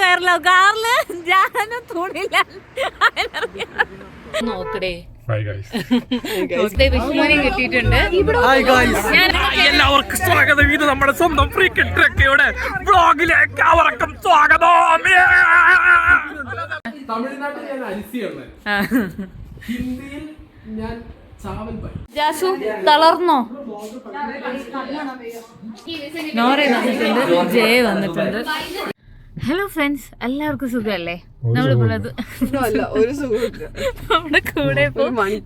വൈറലോ കാറില് ഞാനും തൂണില്ല നോക്കടേ വിഷുമോനും കിട്ടിയിട്ടുണ്ട്. എല്ലാവർക്കും സ്വാഗതം. ഇത് നമ്മുടെ സ്വന്തം ഫ്രീക്കറ്റ് ട്രക്കയുടെ ബ്ലോഗിലേക്ക് അവർക്കും സ്വാഗതം. തമിഴ്നാട്ടിൽ ഞാൻ അരിസിയാണ്, ഹിന്ദിയിൽ ഞാൻ ചാവൽ പൈ. ജാസു തളർന്നോ? നോറ വന്നിട്ടുണ്ട്, ജയ വന്നിട്ടുണ്ട്. ഹലോ ഫ്രണ്ട്സ്, എല്ലാവർക്കും സുഖമല്ലേ? നമ്മളിപ്പോഴത് നമ്മുടെ കൂടെ ഇപ്പൊ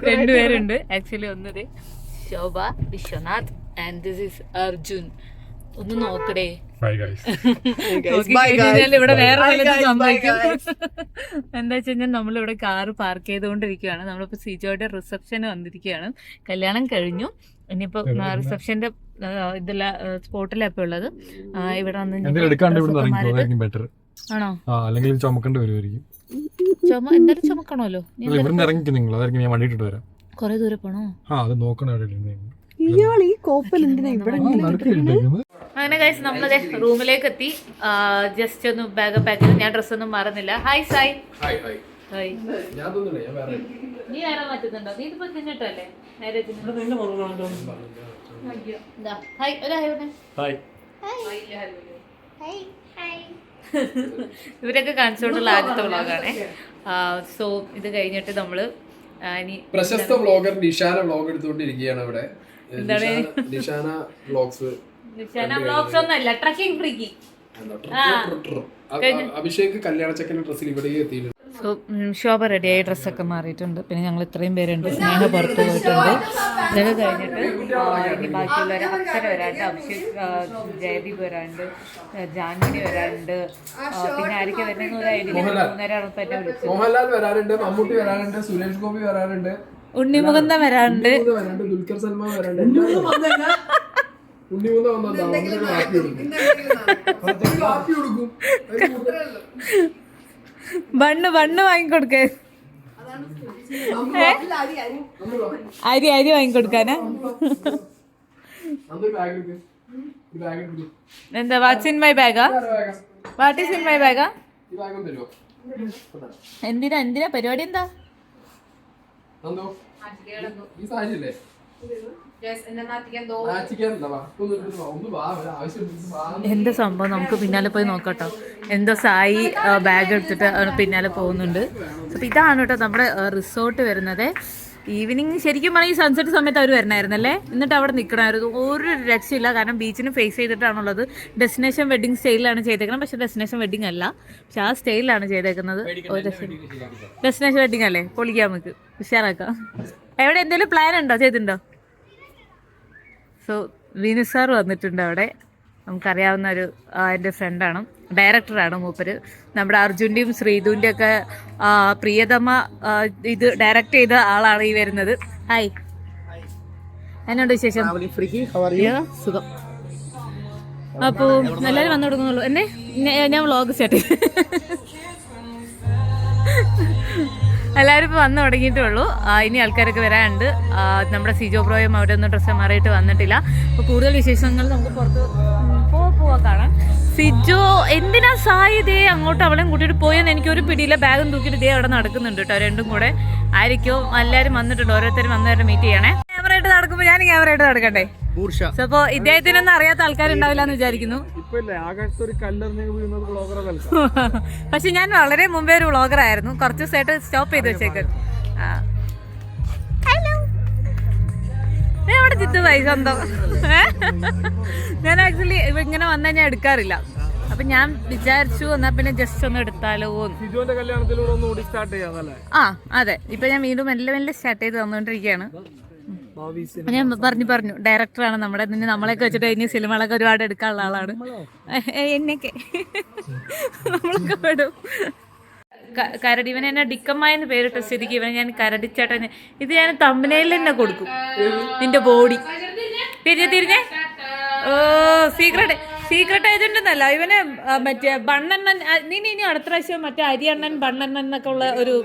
രണ്ടുപേരുണ്ട്. ആക്ച്വലി ഒന്നത് Shobha Viswanath and this is Arjun. ഒന്ന് നോക്കടേ, ഇവിടെ വേറെ സംഭവിക്കും. എന്താ വെച്ച് കഴിഞ്ഞാൽ നമ്മളിവിടെ കാറ് പാർക്ക് ചെയ്തുകൊണ്ടിരിക്കുകയാണ്. നമ്മളിപ്പോ സിജോയുടെ റിസപ്ഷന് വന്നിരിക്കുകയാണ്. കല്യാണം കഴിഞ്ഞു, ഇനിയിപ്പോ റിസപ്ഷന്റെ ഇതെല്ലാം സ്പോട്ടിലാണ് ഇപ്പൊ ഉള്ളത്. ഇവിടെ വന്ന് ആണോ? അല്ലെങ്കിൽ ചുമക്കേണ്ടി വരുമായിരിക്കും. എന്തായാലും ചുമക്കണമല്ലോ. കൊറേ ദൂരെ പോണോ? അങ്ങനെ കഴിച്ച് നമ്മളതെ റൂമിലേക്ക് എത്തി. ജസ്റ്റ് ഒന്ന് ബാഗ് പാക്ക് ചെയ്ത് ഞാൻ ഡ്രസ്സൊന്നും മാറുന്നില്ല. ഹായ് സായ്. ഹായ്. നീ നേരം മാറ്റുന്നുണ്ടോ? നീ ഇതിപ്പോ തിന്നിട്ടല്ലേ നേരെ? ഹായ് ഒരു ഹായ്. ഇവരൊക്കെ കാണിച്ചുകൊണ്ടുള്ള ആദ്യത്തെ വ്ളോഗാണ്. സോ ഇത് കഴിഞ്ഞിട്ട് നമ്മള് ഇനി പ്രശസ്ത വ്ളോഗർ നിഷാന വ്ളോഗ് എടുത്തുകൊണ്ടിരിക്കുകയാണ്. ഇവിടെ നിഷാന വ്ളോഗ്സ് ഒന്നല്ല, ട്രക്കിംഗ് ഫ്രീക്കി. അഭിഷേക് കല്യാണ ചെക്കൻ്റെ ഡ്രസ്സിൽ ഇവിടെ എത്തിയിട്ടുണ്ട്. സോ ശോഭ റെഡിയായി, ഡ്രസ്സൊക്കെ മാറിയിട്ടുണ്ട്. പിന്നെ ഞങ്ങൾ ഇത്രയും പേരുണ്ട്. സ്നേഹ പുറത്ത് പോയിട്ടുണ്ട്. ഇതൊക്കെ കഴിഞ്ഞിട്ട് ഇനി ബാക്കിയുള്ളവർ അക്ഷര വരാണ്ട്, അഭിഷേക് ജയദീപ് വരാണ്ട്, ജാൻമണി വരാണ്ട്, പിന്നെ ആരൊക്കെ വരുന്ന ഒരു ഐഡിയ 3:30 ഉറപ്പന്നെ വിളിച്ചു. മോഹൻലാൽ വരാറുണ്ട്, മമ്മൂട്ടി വരാറുണ്ട്, സുരേഷ് ഗോപി വരാറുണ്ട്, ഉണ്ണിമുകുന്ദൻ വരാറുണ്ട്, ദുൽഖർ സൽമാൻ വരാറുണ്ട്. ബണ്ണ് വാങ്ങിക്കൊടുക്ക, അരി വാങ്ങിക്കൊടുക്കാനാ? എന്താ വാട്ട്സ് ഇൻ മൈ ബാഗാ? വാട്ട് ഈസ് ഇൻ മൈ ബാഗാ? എന്തിനാ പരിപാടി? എന്താ എന്താ സംഭവം? നമുക്ക് പിന്നാലെ പോയി നോക്കട്ടോ. എന്തോ സായി ബാഗ് എടുത്തിട്ട് പിന്നാലെ പോകുന്നുണ്ട്. അപ്പൊ ഇതാണ് കേട്ടോ നമ്മുടെ റിസോർട്ട് വരുന്നത്. ഈവനിങ് ശരിക്കും പറഞ്ഞാൽ ഈ സൺസെറ്റ് സമയത്ത് അവർ വരണമായിരുന്നല്ലേ. എന്നിട്ട് അവിടെ നിൽക്കണമായിരുന്നു. ഒരു രക്ഷയില്ല, കാരണം ബീച്ചിന് ഫേസ് ചെയ്തിട്ടാണുള്ളത്. ഡെസ്റ്റിനേഷൻ വെഡിങ് സ്റ്റൈലിലാണ് ചെയ്തേക്കുന്നത്. പക്ഷെ ഡെസ്റ്റിനേഷൻ വെഡിങ് അല്ല, പക്ഷെ ആ സ്റ്റൈലിലാണ് ചെയ്തേക്കുന്നത്. ഡെസ്റ്റിനേഷൻ വെഡിങ് അല്ലേ? പൊളിക്കാം, നമുക്ക് ഉഷാറാക്കാം. എവിടെ എന്തെങ്കിലും പ്ലാൻ ഉണ്ടോ? ചെയ്തിട്ടുണ്ടോ? സോ വീനു സാർ വന്നിട്ടുണ്ട് അവിടെ. നമുക്കറിയാവുന്ന ഒരു എൻ്റെ ഫ്രണ്ടാണ്, ഡയറക്ടറാണ് മൂപ്പര്. നമ്മുടെ അർജുൻ്റെയും ശ്രീധുവിൻ്റെ ഒക്കെ പ്രിയതമ ഇത് ഡയറക്റ്റ് ചെയ്ത ആളാണ് ഈ വരുന്നത്. ഹായ്, എന്നോട് വിശേഷം? സുഖം. അപ്പോൾ എല്ലാവരും വന്നു കൊടുക്കുന്നുള്ളൂ. എന്നെ ഞാൻ വ്ളോഗ് സ്റ്റാർട്ട് എല്ലാവരും ഇപ്പോൾ വന്നു തുടങ്ങിയിട്ടേ ഉള്ളൂ. ഇനി ആൾക്കാരൊക്കെ വരാനുണ്ട്. നമ്മുടെ സിജോ ബ്രോയും അവിടെ ഒന്നും ഡ്രസ്സ് മാറിയിട്ട് വന്നിട്ടില്ല. അപ്പോൾ കൂടുതൽ വിശേഷങ്ങൾ നമുക്ക് പുറത്ത് പോവാ കാണാം. സിജോ എന്തിനാ സായി ഇതേ അങ്ങോട്ട് അവളെയും കൂട്ടിയിട്ട് പോയെന്ന് എനിക്കൊരു പിടിയില്ല. ബാഗും തൂക്കിയിട്ട് ഇതേ അവിടെ നടക്കുന്നുണ്ട് കേട്ടോ, രണ്ടും കൂടെ. ആയിരിക്കും എല്ലാവരും വന്നിട്ടുണ്ട്, ഓരോരുത്തരും വന്നവരെ മീറ്റ് ചെയ്യണേ. ക്യാമറയായിട്ട് നടക്കുമ്പോൾ ഞാൻ ക്യാമറയായിട്ട് നടക്കണ്ടേ? അപ്പൊ ഇദ്ദേഹത്തിനൊന്നും അറിയാത്ത ആൾക്കാരുണ്ടാവില്ല എന്ന് വിചാരിക്കുന്നു. പക്ഷെ ഞാൻ വളരെ മുമ്പേ ഒരു വ്ളോഗർ ആയിരുന്നു. കുറച്ച് ദിവസമായിട്ട് സ്റ്റോപ്പ് ചെയ്ത് വെച്ചേക്ക്. ഹലോ, അവിടെ ചിത്തുമായി സ്വന്തം. ഞാൻ ആക്ച്വലി ഇങ്ങനെ വന്നാൽ ഞാൻ എടുക്കാറില്ല. അപ്പൊ ഞാൻ വിചാരിച്ചു എന്നാ പിന്നെ ജസ്റ്റ് ഒന്ന് എടുത്താലോ. ആ അതെ, ഇപ്പൊ ഞാൻ വീണ്ടും മെല്ലെ സ്റ്റാർട്ട് ചെയ്ത് തന്നുകൊണ്ടിരിക്കുകയാണ്. ഞാൻ പറഞ്ഞു ഡയറക്ടറാണ് നമ്മുടെ. നമ്മളെയൊക്കെ വെച്ചിട്ട് ഇനി സിനിമകളൊക്കെ ഒരുപാട് എടുക്കാനുള്ള ആളാണ്. എന്നൊക്കെ നമ്മളൊക്കെ പെടും. കരടി, ഇവൻ എന്നെ ഡിക്കമ്മായെന്ന് പേരിട്ട സ്ഥിതിക്ക് ഇവനെ ഞാൻ കരടിച്ചേട്ടൻ. ഇത് ഞാൻ തമ്പനയിൽ തന്നെ കൊടുക്കും. നിന്റെ ബോഡി തിരിഞ്ഞേ. ഓ സീക്രട്ട് ഏജന്റ് എന്നല്ല ഇവന്, മറ്റേ ബണ്ണെണ്ണൻ. നീ ഇനി അടുത്ത പ്രാവശ്യം മറ്റേ അരിയണ്ണൻ ബണ്ണെണ്ണൻ എന്നൊക്കെ ഉള്ള ഒരു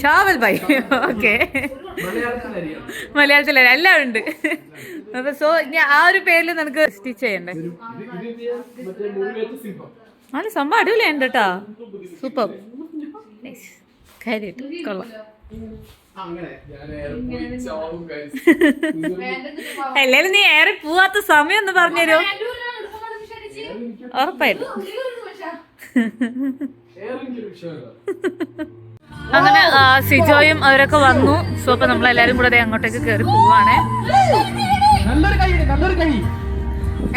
ചാവൽ ബൈ. ഓക്കെ, മലയാളത്തില എല്ലാം ഉണ്ട്. അപ്പൊ സോ ആ ഒരു പേരിൽ നിനക്ക് സ്റ്റിച്ച് ചെയ്യണ്ടേ? നല്ല സംഭവം അടിപൊളിയുണ്ട് കേട്ടോ, സൂപ്പർ കാര്യമായിട്ട് കൊള്ളാം. അല്ലേലും നീ ഏറെ പോവാത്ത സമയം ഒന്ന് പറഞ്ഞുതരോ? ഉറപ്പായിട്ടും. അങ്ങനെ സിജോയും അവരൊക്കെ വന്നു. സോ അപ്പൊ നമ്മളെല്ലാരും കൂടെ അങ്ങോട്ടേക്ക് കയറി പോവാണേ.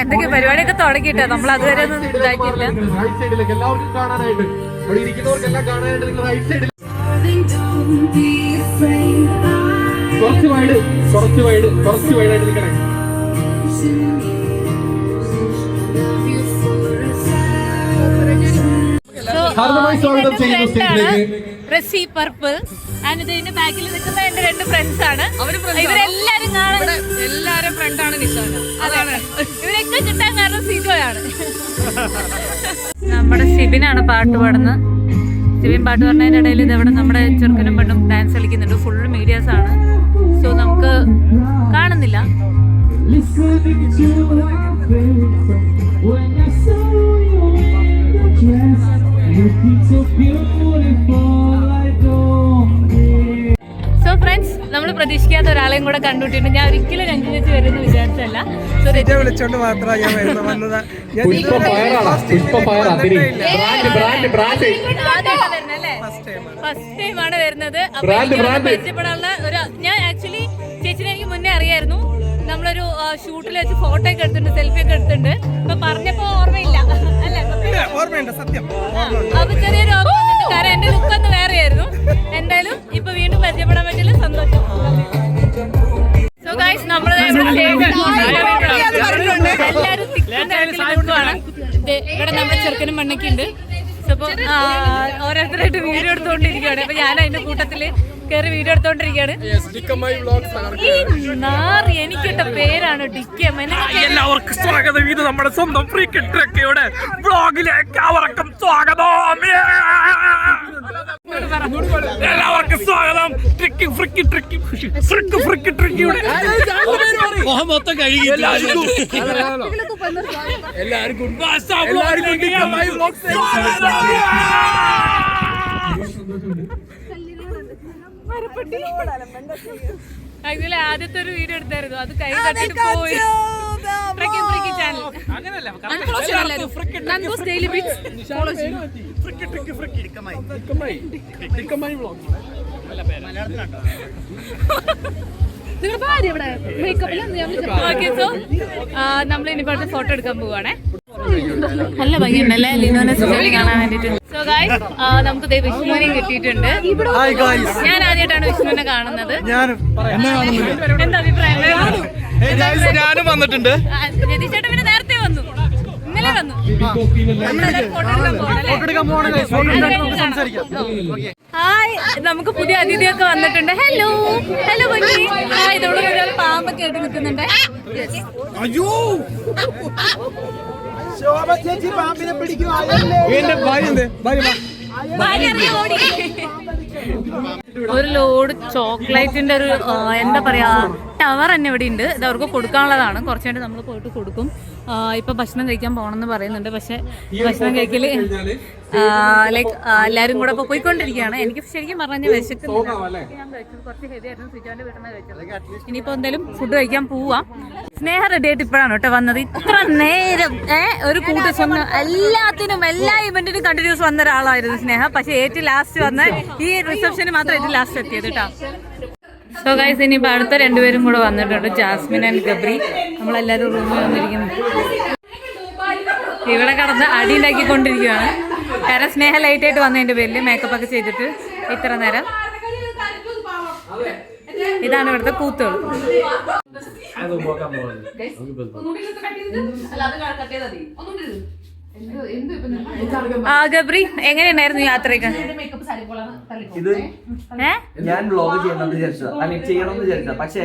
എന്തൊക്കെ പരിപാടിയൊക്കെ തുടങ്ങിയിട്ടാ, നമ്മൾ അതുവരെ ഒന്നും ഇതാക്കിയില്ല. കുറച്ച് വൈഡായിട്ട് നിൽക്കണേ. റസി പർപ്പിൾ ആൻഡ് ഇതിന്റെ ബാക്കിൽ നിൽക്കുന്ന എന്റെ 2 ഫ്രണ്ട്സ് ആണ്. ഇവരെല്ലാരും കാണാൻ എല്ലാരും ഫ്രണ്ടാണ് നിഷാന. അതാണ് ഇവരൊക്കെ കിട്ടാൻ കാരണം സിജോയാണ്. നമ്മുടെ ഷിബിനാണ് പാട്ട് പാടുന്നത്. ഷിബിൻ പാട്ട് പാടുന്നതിന്റെ ഇടയിൽ ഇതവിടെ നമ്മുടെ ചെറുക്കനും പെണ്ണും ഡാൻസ് കളിക്കുന്നുണ്ട്. ഫുൾ മീഡിയാസ് ആണ്, സോ നമുക്ക് കാണുന്നില്ല. സോ ഫ്രണ്ട്സ്, നമ്മൾ പ്രതീക്ഷിക്കാത്ത ഒരാളെയും കൂടെ കണ്ടുപിട്ടിട്ടുണ്ട്. ഞാൻ ഒരിക്കലും രഞ്ജു ചേച്ചി വരുമെന്ന് വിചാരിച്ചല്ല. വിളിച്ചോണ്ട് മാത്രമാണ് ഞാൻ വന്നത്. ഫസ്റ്റ് ടൈം ആണ് വരുന്നത്. പരിചയപ്പെടാനുള്ള ഒരു ഞാൻ ആക്ച്വലി ചേച്ചിനെ എനിക്ക് മുന്നേ അറിയായിരുന്നു. നമ്മളൊരു ഷൂട്ടിൽ വെച്ച് ഫോട്ടോ ഒക്കെ എടുത്തിട്ടുണ്ട്, സെൽഫി ഒക്കെ എടുത്തിട്ടുണ്ട്. ഇപ്പൊ പറഞ്ഞപ്പോ ഓർമ്മയില്ല അല്ലേ? ഓർമ്മയുണ്ട്, സത്യം. അപ്പൊ ചെറിയൊരു ഓർമ്മ, കാരണം എന്റെ ലുക്ക് ഒന്ന് വേറെയായിരുന്നു. എന്തായാലും ഇപ്പൊ വീണ്ടും പരിചയപ്പെടാൻ പറ്റില്ല, സന്തോഷം. സോ ഗൈസ്, നമ്മള് എല്ലാരും നിൽക്കുവാണ്. ഇവിടെ നമ്മുടെ ചെറുക്കനും മണ്ണൊക്കെ ഉണ്ട്. അപ്പൊ ഓരോരുത്തരായിട്ട് വീഡിയോ എടുത്തോണ്ടിരിക്കുകയാണ്. അപ്പൊ ഞാൻ അതിന്റെ കൂട്ടത്തില് കയറി വീഡിയോ എടുത്തോണ്ടിരിക്കുകയാണ്. എനിക്കിട്ട പേരാണ് ഡിക്കം. എല്ലാവർക്കും സ്വാഗതം. ഇത് നമ്മുടെ സ്വന്തം ഫ്രീക്ക് ട്രക്കയുടെ വ്ളോഗിലേക്ക് അവർക്കും സ്വാഗതം. എല്ലാവർക്കും സ്വാഗതം. മൊത്തം കഴിയില്ല. എല്ലാവർക്കും അതിലെ ആദ്യത്തെ ഒരു വീഡിയോ എടുത്തായിരുന്നു, അത് കൈ തട്ടിട്ട് പോയി. നമ്മൾ ഇനിയിപ്പോൾ ഫോട്ടോ എടുക്കാൻ പോവാണേ. നല്ല ഭംഗിയുണ്ടല്ലേ ലിനോനെ സുഖം കാണാൻ വേണ്ടിട്ട്. സോ ഗൈസ്, നമുക്ക് വിഷ്ണുവിനെയും കിട്ടിയിട്ടുണ്ട്. ഞാൻ ആദ്യമായിട്ടാണ് വിഷ്ണുവിനെ കാണുന്നത്. എന്താ അഭിപ്രായം? ഞാനും വന്നിട്ടുണ്ട്. രതീഷേട്ടൻ പിന്നെ നേരത്തെ വന്നു, ഇന്നലെ വന്നു. ഹായ്, നമുക്ക് പുതിയ അതിഥിയൊക്കെ വന്നിട്ടുണ്ട്. ഹലോ ഹലോ ഭംഗി. ഹായ്, ഇതോടെ ഒരാൾ പാമ്പൊക്കെ ആയിട്ട് നിൽക്കുന്നുണ്ട്. അയ്യോ, ചേച്ചി പാമ്പിനെ പിടിക്കും. ഒരു ലോഡ് ചോക്ലേറ്റിന്റെ ഒരു എന്താ പറയാ ടവർ തന്നെ ഇവിടെ ഉണ്ട്. ഇത് അവർക്ക് കൊടുക്കാനുള്ളതാണ്. കുറച്ചായിട്ട് നമ്മൾ പോയിട്ട് കൊടുക്കും. ഇപ്പൊ ഭക്ഷണം കഴിക്കാൻ പോകണമെന്ന് പറയുന്നുണ്ട്. പക്ഷെ ഭക്ഷണം കഴിക്കല് ലൈക്ക് എല്ലാരും കൂടെ ഇപ്പൊ പോയിക്കൊണ്ടിരിക്കുകയാണ്. എനിക്ക് ശരിക്കും പറഞ്ഞ വിശക്കുന്നില്ല. ഞാൻ കഴിച്ചത് കുറച്ച് ഹെവി ആയിരുന്നു. സിജോന്റെ വീട്ടിൽ നിന്ന് കഴിച്ചത്. ഇനിയിപ്പോ എന്തായാലും ഫുഡ് കഴിക്കാൻ പോവാം. സ്നേഹ റെഡി ആയിട്ട് ഇപ്പോഴാണ് കേട്ടോ വന്നത്. ഇത്ര നേരം ഒരു കൂട്ട് സ്വന്തം എല്ലാത്തിനും എല്ലാ ഇവന്റിനും കണ്ടിന്യൂസ് വന്ന ഒരാളായിരുന്നു സ്നേഹ. പക്ഷെ ഏറ്റവും ലാസ്റ്റ് വന്ന ഈ റിസപ്ഷന് മാത്രം ഏറ്റവും ലാസ്റ്റ് എത്തിയത് കേട്ടോ. സോ ഗൈസ്, ഇനിയിപ്പോൾ അടുത്ത 2 പേരും കൂടെ വന്നിട്ടുണ്ട്, ജാസ്മിൻ ആൻഡ് ഗബ്രി. നമ്മളെല്ലാവരും റൂമിൽ വന്നിരിക്കുന്നു. ഇവിടെ കടന്ന് അടി ഉണ്ടാക്കിക്കൊണ്ടിരിക്കുകയാണ്. കാരണം സ്നേഹ ലൈറ്റ് ആയിട്ട് വന്നതിൻ്റെ പേരിൽ മേക്കപ്പ് ഒക്കെ ചെയ്തിട്ട് ഇത്ര നേരം. ഇതാണ് ഇവിടുത്തെ കൂത്തുകൾ. ഗബ്രി, എങ്ങനെയുണ്ടായിരുന്നു യാത്രയൊക്കെ? ഇത് ഞാൻ വ്ലോഗ് ചെയ്യണമെന്ന് വിചാരിച്ചത്, അല്ലെങ്കിൽ ചെയ്യണമെന്ന് വിചാരിച്ചത്. പക്ഷേ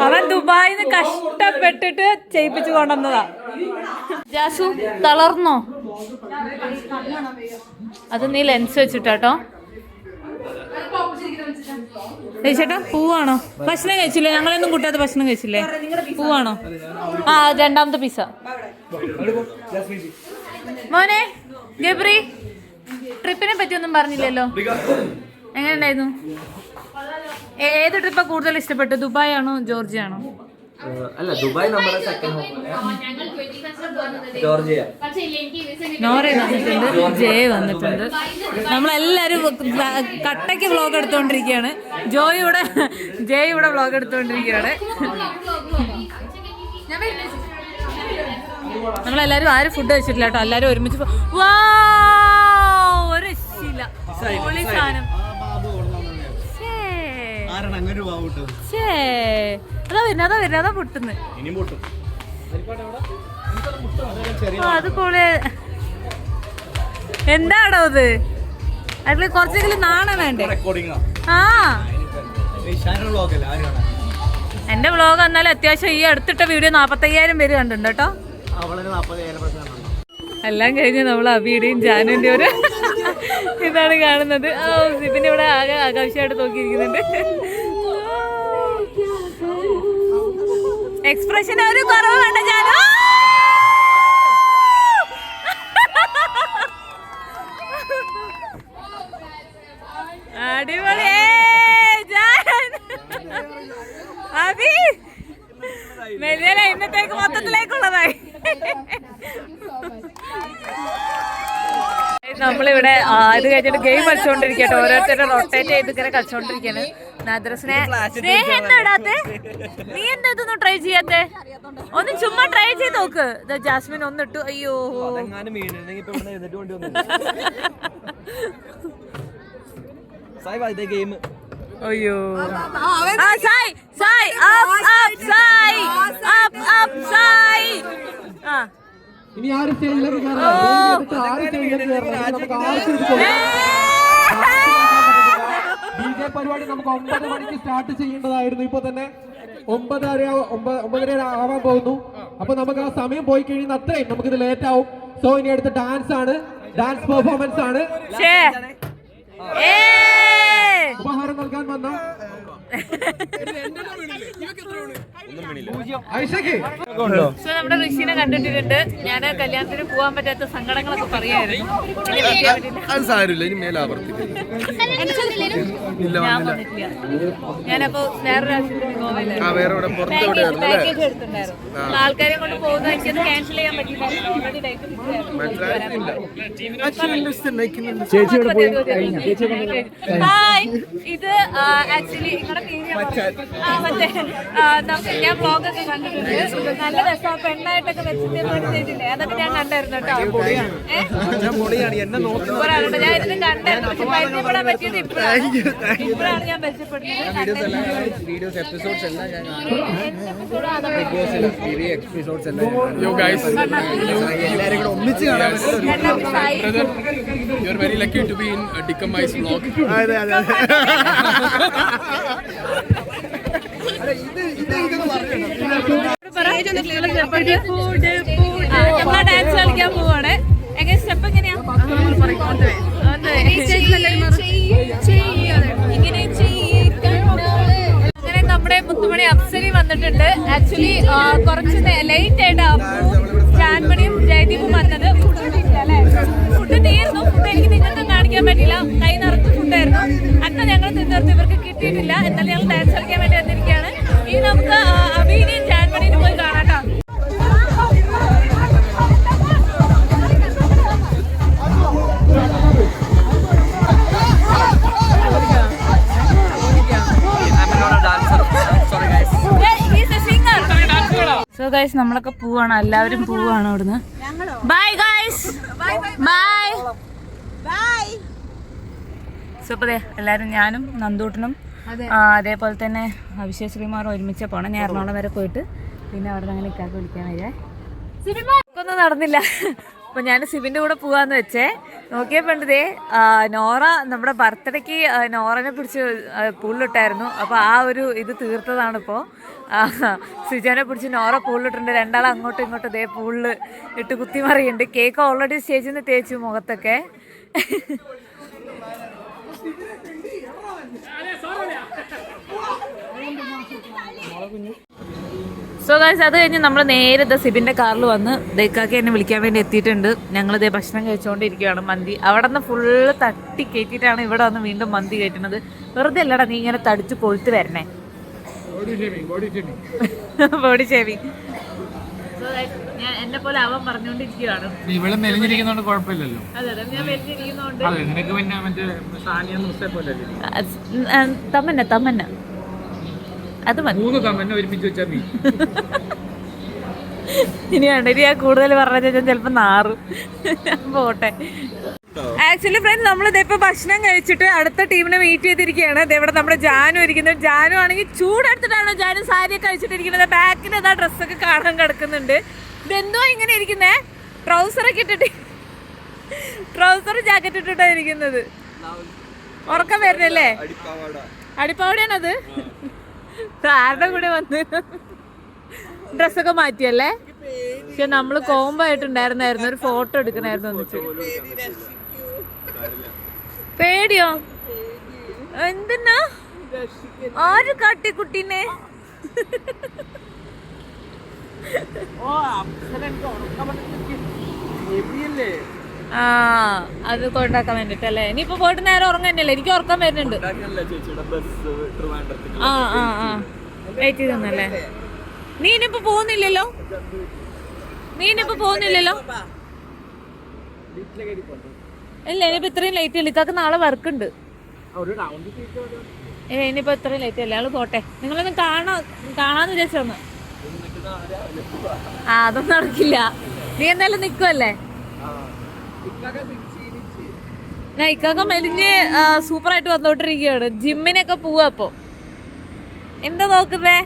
അവൻ ദുബായിന്ന് കഷ്ടപ്പെട്ടിട്ട് ചെയ്യിപ്പിച്ചു കൊണ്ടുവന്നതാ. ജാസു തളർന്നോ? അത് നീ ലെൻസ് വെച്ചിട്ടോ. ചേട്ടാ പൂവാണോ? ഭക്ഷണം കഴിച്ചില്ലേ? ഞങ്ങളൊന്നും കൂട്ടാത്ത ഭക്ഷണം കഴിച്ചില്ലേ? പൂവാണോ? ആ രണ്ടാമത്തെ പിസ്സ. മോനെ ഗബ്രി, ട്രിപ്പിനെ പറ്റി ഒന്നും പറഞ്ഞില്ലല്ലോ. എങ്ങനെ ഉണ്ടായിരുന്നു? ഏത് ട്രിപ്പാ കൂടുതൽ ഇഷ്ടപ്പെട്ടു? ദുബായ് ആണോ ജോർജിയ ആണോ? അല്ല, ദുബായ് നമ്മുടെ സെക്കൻഡ് ഹോം. ജോർജിയ. നോറ വന്നിട്ടുണ്ട്, ജയ വന്നിട്ടുണ്ട്. നമ്മളെല്ലാരും കട്ടയ്ക്ക് വ്ലോഗ് എടുത്തോണ്ടിരിക്കുകയാണ്. ജയ ഇവിടെ വ്ലോഗ് എടുത്തോണ്ടിരിക്കുകയാണ്. നമ്മളെല്ലാരും ആരും ഫുഡ് കഴിച്ചിട്ടില്ല കേട്ടോ. എല്ലാരും ഒരുമിച്ച് ഒരു രക്ഷയില്ല. പൊളി സാധനം. അതാ പൊട്ടുന്നു. അത് പൊളി. എന്താണോ അത്? അതിൽ കുറച്ചെങ്കിലും നാണം വേണ്ടേ? ആ എന്റെ വ്ലോഗ് എന്നാലും അത്യാവശ്യം ഈ അടുത്തിട്ട വീഡിയോ 45,000 പേര് കണ്ടിട്ടുണ്ട് കേട്ടോ. എല്ലാം കഴിഞ്ഞ് നമ്മൾ അബിയുടെയും ജാനുവിന്റെ ഒരു ഇതാണ് കാണുന്നത്. സിബിന് ഇവിടെ ആകെ ആകാംക്ഷയായിട്ട് നോക്കിയിരിക്കുന്നുണ്ട്. എക്സ്പ്രഷൻ ഒരു കുറവ് വേണ്ട ജാനു. അടിപൊളി അബി. മെല്ലിയല ഇന്നത്തേക്ക് മൊത്തത്തിലേക്കുള്ളതായി. നമ്മളിവിടെ ഇത് കഴിഞ്ഞിട്ട് ഗെയിം കളിച്ചോണ്ടിരിക്കട്ടെ. ഓരോരുത്തരെ റൊട്ടേറ്റ് ചെയ്ത് ഇങ്ങനെ കളിച്ചോണ്ടിരിക്കാണ്. സ്നേഹം നീ എന്താ ഇതൊന്നും ട്രൈ ചെയ്യാത്തെ? ഒന്ന് ചുമ്മാ ട്രൈ ചെയ്ത് നോക്ക്. ജാസ്മിൻ ഒന്നിട്ടു. അയ്യോ അയ്യോ Sai Sai up up Sai up up Sai. ആ ഇനി ആരും സ്റ്റേജിലേക്ക് പരിപാടി നമുക്ക് 9 മണിക്ക് സ്റ്റാർട്ട് ചെയ്യേണ്ടതായിരുന്നു. ഇപ്പൊ തന്നെ 9:30 ആവാൻ പോകുന്നു. അപ്പൊ നമുക്ക് ആ സമയം പോയി കഴിയുന്ന അത്രയും നമുക്കിത് ലേറ്റ് ആവും. സോ ഇനി അടുത്ത ഡാൻസ് ആണ്, ഡാൻസ് പെർഫോമൻസ് ആണ്. ഉപഹാരം നൽകാൻ വന്ന നമ്മുടെ ഋഷിനെ കണ്ടിട്ടുണ്ട്. ഞാൻ കല്യാണത്തിന് പോവാൻ പറ്റാത്ത സങ്കടങ്ങളൊക്കെ പറയായിരുന്നു. ഞാൻ വന്നിട്ടില്ല. ഞാനപ്പോ വേറൊരു പാക്കേജ് എടുത്തിട്ടുണ്ടായിരുന്നു. ആൾക്കാരെ കൊണ്ട് പോകുന്ന എനിക്കത് ക്യാൻസൽ ചെയ്യാൻ പറ്റില്ല. ഓൾറെഡി ഡേറ്റ് ഇത് ആക്ച്വലി നിങ്ങളുടെ ഞാൻ വ്ലോഗൊക്കെ കണ്ടിട്ടുണ്ട്. നല്ല രസം. പെണ്ണായിട്ടൊക്കെ വെച്ചിട്ടില്ലേ, അതൊക്കെ ഞാൻ കണ്ടായിരുന്നു കേട്ടോ. ഞാൻ ഇതിന് കണ്ടായിരുന്നു. പക്ഷെ പരിചയപ്പെടാൻ പറ്റിയത് ഇപ്പോഴാണ് ഞാൻ പരിചയപ്പെടുന്നത്. You are very lucky to be in Dickamai's vlog. നമ്മളെ ഡാൻസ് കളിക്കാൻ പോവാണ്. എങ്ങനെ സ്റ്റെപ്പ് എങ്ങനെയാ? അങ്ങനെ നമ്മുടെ മുത്തുമണി അപ്സരി വന്നിട്ടുണ്ട്. ആക്ച്വലി കുറച്ച് ലേറ്റ് ആയിട്ട് ജാൻമണിയും ജയദീപും വന്നത്. ഫുഡ് തീർന്നു. ഫുഡ് എനിക്ക് നിങ്ങൾക്ക് കാണിക്കാൻ പറ്റില്ല. കൈ നിറച്ച് ഫുഡായിരുന്നു. അന്ന് ഞങ്ങൾ തിന്നിർത്ത് ഇവർക്ക് കിട്ടിയിട്ടില്ല. എന്നാലും ഞങ്ങൾ ഡാൻസ് കളിക്കാൻ വേണ്ടി വന്നിരിക്കുകയാണ്. ഇനി നമുക്ക് അബീനെയും ജാൻമണിയും പോയി കാണാട്ടോ. സോ ഗൈസ് നമ്മളൊക്കെ പോവാണ്. എല്ലാവരും പോവാണ് അവിടുന്ന്. Bye guys, by. സോ അപ്പൊ എല്ലാവരും, ഞാനും നന്ദൂട്ടനും അതേപോലെ തന്നെ അഭിഷേക് ശ്രീമാറും ഒരുമിച്ച് പോകണം. ഞാൻ എറണാകുളം വരെ പോയിട്ട് പിന്നെ അവിടെ നിന്ന് അങ്ങനെ ഇക്കാക്ക് വിളിക്കാൻ വരിക. ഒന്നും നടന്നില്ല. അപ്പൊ ഞാൻ സിബിന്റെ കൂടെ പോവാന്ന് വെച്ചേ. നോക്കിയപ്പോണ്ടതേ നോറ നമ്മുടെ ബർത്ത്ഡേക്ക് നോറനെ പിടിച്ച് പൂളിലിട്ടായിരുന്നു. അപ്പോൾ ആ ഒരു ഇത് തീർത്തതാണിപ്പോൾ. സിജോനെ പിടിച്ച് നോറ പൂളിലിട്ടുണ്ട്. രണ്ടാളും അങ്ങോട്ടും ഇങ്ങോട്ടും ഇതേ പൂളിൽ ഇട്ട് കുത്തിമറിയുണ്ട്. കേക്ക് ഓൾറെഡി സ്റ്റേജിൽ നിന്ന് തേച്ചു മുഖത്തൊക്കെ. സോ ഗൈസ്, അത് കഴിഞ്ഞ് നമ്മൾ നേരെ സിബിൻ്റെ കാറിൽ വന്ന് ദേക്കാക്കി എന്നെ വിളിക്കാൻ വേണ്ടി എത്തിയിട്ടുണ്ട്. ഞങ്ങളിതേ ഭക്ഷണം കഴിച്ചുകൊണ്ടിരിക്കുകയാണ്. മന്തി അവിടെ നിന്ന് ഫുള്ള് തട്ടി കയറ്റിയിട്ടാണ് ഇവിടെ വന്ന് വീണ്ടും മന്തി കയറ്റുന്നത്. വെറുതെ അല്ലടാ നീ ഇങ്ങനെ തടിച്ച് കൊഴുത്ത് വരണേ. Body shaving. ഞാൻ എന്നെ പോലെ അവൻ പറഞ്ഞുകൊണ്ടിരിക്കുകയാണ്. ഇവിടെ മെലിഞ്ഞിരിക്കുന്നോണ്ട് കുഴപ്പമില്ലല്ലോ. അതെ അതെ, ഞാൻ മെലിഞ്ഞിരിക്കുന്നോണ്ട്. തമ്മന്ന അത് മതി. ഇനി വേണ്ട, ഇനി ഞാൻ കൂടുതൽ പറഞ്ഞാൽ ഞാൻ ചിലപ്പോ നാറും. പോട്ടെ. ആക്ച്വലി ഫ്രണ്ട്സ്, നമ്മളിതിപ്പോ ഭക്ഷണം കഴിച്ചിട്ട് അടുത്ത ടീമിനെ വെയിറ്റ് ചെയ്തിരിക്കുകയാണ്. ഇവിടെ നമ്മുടെ ജാനു ഇരിക്കുന്നത്. ജാനു ആണെങ്കിൽ ചൂടെടുത്തിട്ടാണോ ജാനു സാരിയൊക്കെ കഴിച്ചിട്ടിരിക്കുന്നത്. ബാക്കിൽ അതാ ഡ്രസ്സൊക്കെ കാണാൻ കിടക്കുന്നുണ്ട്. ഇതെന്തോ ഇങ്ങനെ ഇരിക്കുന്നേ, ട്രൗസറൊക്കെ ഇട്ടിട്ട്, ട്രൗസർ ജാക്കറ്റ് ഇട്ടിട്ടാ ഇരിക്കുന്നത്. ഉറക്കം വരുന്നല്ലേ? അടിപ്പാവടിയാണത്. ആരുടെ കൂടെ വന്ന് ഡ്രസ്സൊക്കെ മാറ്റിയല്ലേ? പക്ഷെ നമ്മള് കോംബോ ആയിട്ടുണ്ടായിരുന്നായിരുന്നു. ഒരു ഫോട്ടോ എടുക്കണായിരുന്നു ഒന്നിച്ച്. പേടിയോ? എന്തിനാ? ആര് കാട്ടിക്കുട്ടീനെ? ആ, അത് കൊണ്ടാക്കാൻ വേണ്ടിട്ടല്ലേ? ഇനിയിപ്പോ പോയിട്ട് നേരെ ഉറങ്ങാൻ തന്നെയല്ലേ? എനിക്ക് ഉറക്കം വരുന്നുണ്ട്. ആ ആ ആ, വെയിറ്റ് ചെയ്തല്ലേ? നീ ഇനിയിപ്പോ പോകുന്നില്ലല്ലോ? ഇല്ല, ഇനിയിപ്പോ ഇത്രയും ലേറ്റ് അല്ലേ? ഇക്കാക്ക് നാളെ വർക്ക് ഉണ്ട്. ഇനിയിപ്പോ ഇത്രയും ലേറ്റ് അല്ലേ? ആള് പോട്ടെ. നിങ്ങളൊന്ന് കാണാന്ന് വിചാരിച്ചോന്ന്. ആ, അതൊന്നും നടക്കില്ല. നീ എന്തായാലും നിക്കുവല്ലേ? ഇക്കാക്ക മെലിഞ്ഞ് സൂപ്പറായിട്ട് വന്നോണ്ടിരിക്കുകയാണ്. ജിമ്മിനൊക്കെ പോവാ. അപ്പൊ എന്താ നോക്കുന്നേ?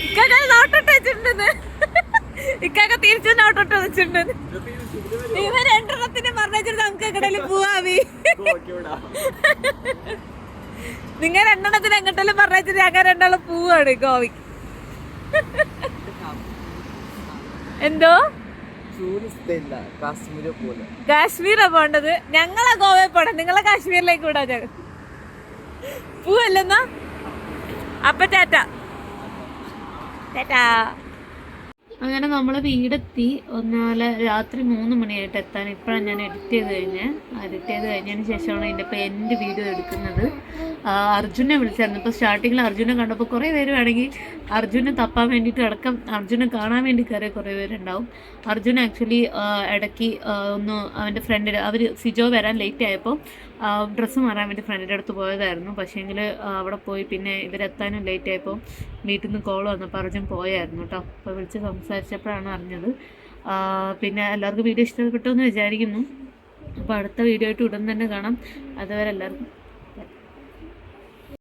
ഇക്കാക്ക നോട്ടോട്ട് വെച്ചിട്ടുണ്ടെന്ന്. ഇക്കാക്ക തിരിച്ചു നോട്ടോട്ട് വെച്ചിട്ടുണ്ടെന്ന്. ഇവ രണ്ടെണ്ണത്തിന് പറഞ്ഞിട്ട് നമുക്ക് എങ്ങടേലും പോവാമി. നിങ്ങൾ രണ്ടെണ്ണത്തിന് എങ്ങോട്ടെല്ലാം പറഞ്ഞിട്ട് ഞങ്ങൾ രണ്ടാളും പോവാണ് ഗോവയ്ക്ക്. എന്തോ കാശ്മീരാ പോണ്ടത്? ഞങ്ങളാ ഗോവയിൽ പോണം. നിങ്ങളെ കാശ്മീരിലേക്ക് വിടാ ഞങ്ങൾ. പോവല്ലെന്നാ? അപ്പൊ ടാറ്റാ. അങ്ങനെ നമ്മൾ വീടെത്തി. രാത്രി 3 മണിയായിട്ട് എത്താൻ. ഇപ്പോഴാണ് ഞാൻ എഡിറ്റ് ചെയ്ത് കഴിഞ്ഞതിന് ശേഷമാണ് ഇതിൻ്റെ ഇപ്പോൾ എൻ്റെ വീഡിയോ എടുക്കുന്നത്. അർജുനെ വിളിച്ചായിരുന്നു. ഇപ്പോൾ സ്റ്റാർട്ടിങ്ങിൽ അർജുനെ കണ്ടപ്പോൾ കുറേ പേര് വേണമെങ്കിൽ അർജുനെ തപ്പാൻ വേണ്ടിയിട്ട് അടക്കം അർജുനെ കാണാൻ വേണ്ടി കയറിയ കുറേ പേരുണ്ടാവും. അർജുൻ ആക്ച്വലി ഇടയ്ക്ക് അവൻ്റെ ഫ്രണ്ടിന് സിജോ വരാൻ ലേറ്റ് ആയപ്പോൾ ഡ്രസ്സ് മാറാൻ വേണ്ടി ഫ്രണ്ടിൻ്റെ അടുത്ത് പോയതായിരുന്നു. പക്ഷേങ്കിൽ അവിടെ പോയി പിന്നെ ഇവരെത്താനും ലേറ്റ് ആയപ്പോൾ വീട്ടിൽ നിന്ന് കോൾ വന്നപ്പോൾ അർജുൻ പോയായിരുന്നു കേട്ടോ. അപ്പോൾ വിളിച്ച് സംസാരിച്ചപ്പോഴാണ് അറിഞ്ഞത്. പിന്നെ എല്ലാവർക്കും വീഡിയോ ഇഷ്ടപ്പെട്ടു എന്ന് വിചാരിക്കുന്നു. അപ്പോൾ അടുത്ത വീഡിയോ ആയിട്ട് ഉടൻ തന്നെ കാണാം. അതുവരെ എല്ലാവർക്കും